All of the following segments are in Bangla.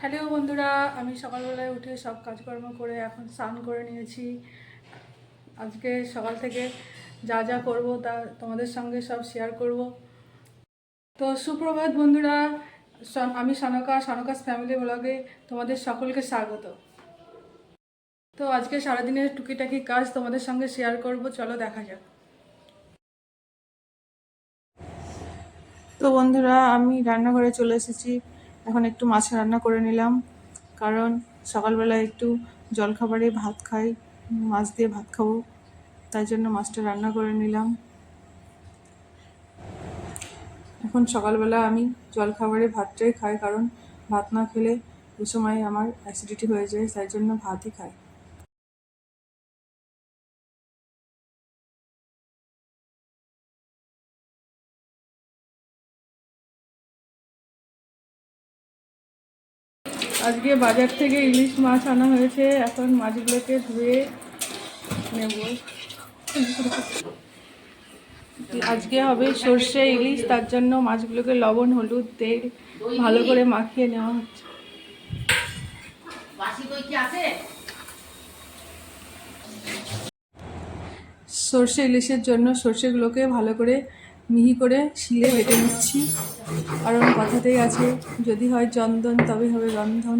হ্যালো বন্ধুরা, আমি সকালবেলায় উঠে সব কাজকর্ম করে এখন স্নান করে নিয়েছি। আজকে সকাল থেকে যা যা করব তা তোমাদের সঙ্গে সব শেয়ার করব। তো সুপ্রভাত বন্ধুরা, আমি সনকাস ফ্যামিলি ব্লগে তোমাদের সকলকে স্বাগত। তো আজকে সারাদিনের টুকিটাকি কাজ তোমাদের সঙ্গে শেয়ার করব, চলো দেখা যাক। তো বন্ধুরা, আমি রান্নাঘরে চলে এসেছি। এখন একটু মাছ রান্না করে নিলাম, কারণ সকালবেলায় একটু জলখাবারে ভাত খাই, মাছ দিয়ে ভাত খাবো, তাই জন্য মাছটা রান্না করে নিলাম। এখন সকালবেলা আমি জলখাবারে ভাতটাই খাই, কারণ ভাত না খেলে ওই সময় আমার অ্যাসিডিটি হয়ে যায়, তাই জন্য ভাতই খাই। আজকে বাজার থেকে ইলিশ মাছ আনা হয়েছে, এখন মাছগুলোকে ধুয়ে নেব। আজকে হবে সর্ষে ইলিশ, তার জন্য মাছগুলোকে লবণ হলুদ তেল ভালো করে মাখিয়ে নেওয়া হচ্ছে। সর্ষে ইলিশের জন্য সর্ষেগুলোকে ভালো করে মিহি করে শিলে বেটে নিচ্ছি, কারণ কথাতেই আছে যদি হয় চন্দন তবে হবে রন্ধন।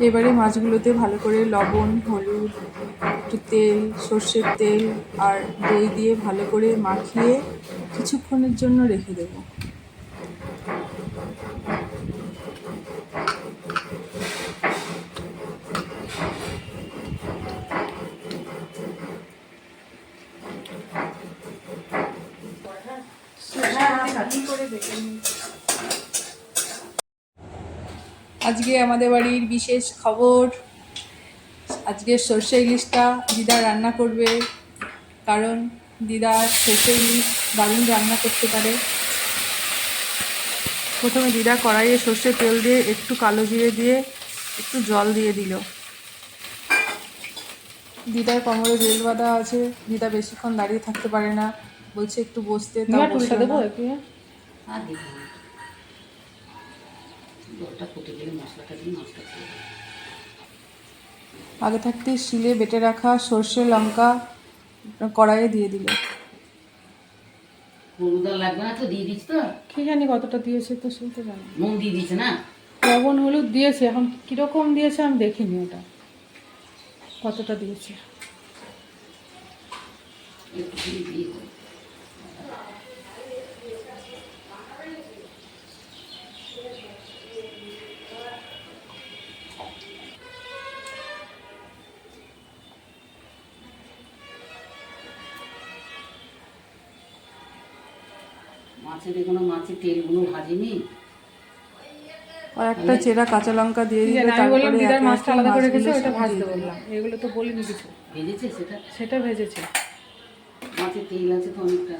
এবারে মাছগুলোতে ভালো করে লবণ হলুদ একটু তেল সর্ষের তেল আর দই দিয়ে ভালো করে মাখিয়ে কিছুক্ষণের জন্য রেখে দেব। আজকে আমাদের বাড়ির বিশেষ খবর, আজকে সর্ষে ইলিশটা দিদা রান্না করবে, কারণ দিদা সর্ষে ইলিশ দারুণ রান্না করতে পারে। প্রথমে দিদা কড়াইয়ে সর্ষের তেল দিয়ে একটু কালো জিরে দিয়ে একটু জল দিয়ে দিল। দিদার কোমরে বেল বাঁধা আছে, দিদা বেশিক্ষণ দাঁড়িয়ে থাকতে পারে না, বলছে একটু বসতে। আগে থাকতে শিলে বেটে রাখা সর্ষে লঙ্কা কড়াইয়ে দিয়ে দিল। লাগবে না তো, দিয়ে দিচ্ছি তো। কি জানি কতটা দিয়েছে, তো শুনতে জানি। নুন দিয়ে দিচ্ছে না, লবণ হলুদ দিয়েছে, এখন কিরকম দিয়েছে আমি দেখিনি, ওটা কতটা দিয়েছে। মাছের এখনো মাছের তেলগুলো ভাজিনি। আর একটা চেরা কাঁচা লঙ্কা দিয়ে দিলে, তারপরে দিদার মাছটা আলাদা করে রেখেছে, ওটা ভাজতে বললাম। এগুলো তো বলিনি কিছু। ভেজেছে সেটা ভেজেছে। মাছের তেল আছে তো অনেকটা।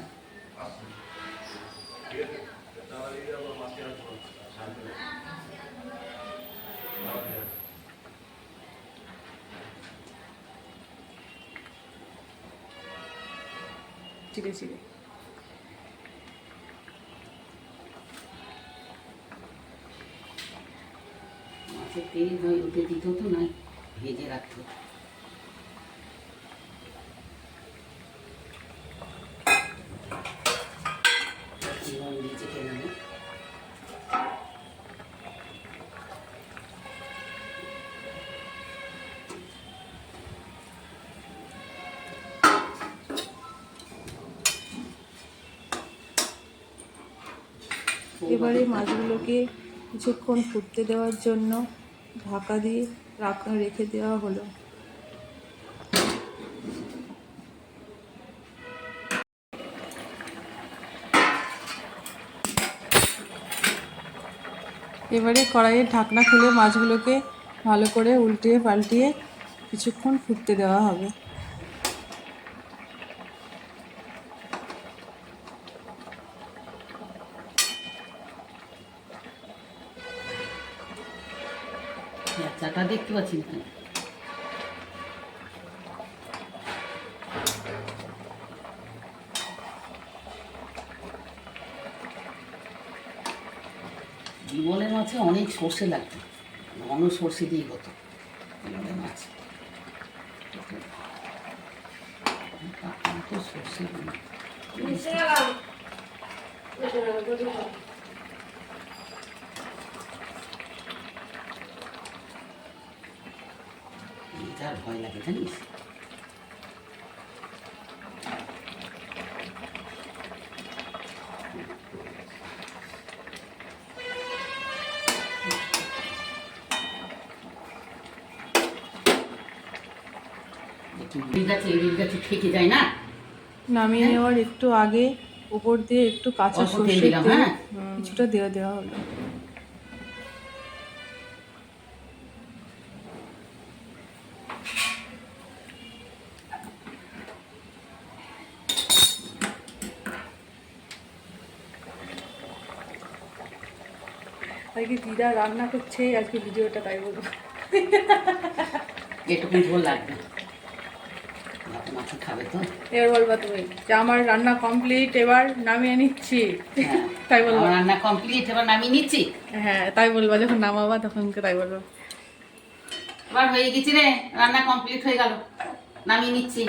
চিড়ে চিড়ে মাছের তেল হয় ওতে দিত তো, না ভেজে রাখতো। দিয়েছে কেন এবারে মাছগুলোকে কিছুক্ষণ ফুটতে দেওয়ার জন্য ঢাকা দিয়ে রেখে দেওয়া হলো। এবারে কড়াইয়ের ঢাকনা খুলে মাছগুলোকে ভালো করে উল্টিয়ে পাল্টিয়ে কিছুক্ষণ ফুটতে দেওয়া হবে। চাটা দেখতে পাচ্ছি না। বিমলের মাছে অনেক সর্ষে লাগতো, ঘন সর্ষে দিয়ে হতো বিমলের মাছ। তো সর্ষে যার ভয় লাগে জানিস। এড়ির গাছে থেকে যায় না। নামিয়ে নেওয়ার একটু আগে উপর দিয়ে একটু কাঁচা অল্প তেল সর্ষের দিলাম, তেল হ্যাঁ। কিছুটা দেওয়া হলো। আজকে দিদা রান্না করছে, আজকে ভিডিওটা তাই বলবো। এটুকু ঝোল লাগবে, মাছ খাবে তো। এবার বলবা তুমি যে আমার রান্না কমপ্লিট, এবার নামিয়ে নিচ্ছি, হ্যাঁ, তাই বলবো। আমার রান্না কমপ্লিট, এবার নামিয়ে নিচ্ছি। হ্যাঁ তাই বলবা, যখন নামাবা তখন তাই বলবো। এবার হয়ে গেছি রে, রান্না কমপ্লিট হয়ে গেল, নামিয়ে নিচ্ছি।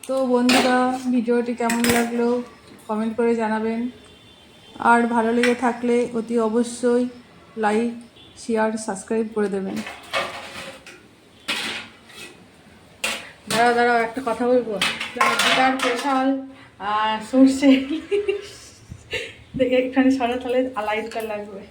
তো বন্ধুরা, ভিডিওটি কেমন লাগলো কমেন্ট করে জানাবেন, আর ভালো লেগে থাকলে অতি অবশ্যই লাইক, শেয়ার, সাবস্ক্রাইব করে দেবেন। দাঁড়াও একটা কথা বলবো, দিদার স্পেশাল সর্ষে দেখে এখানে সরা তাহলে লাইটটা লাগবে।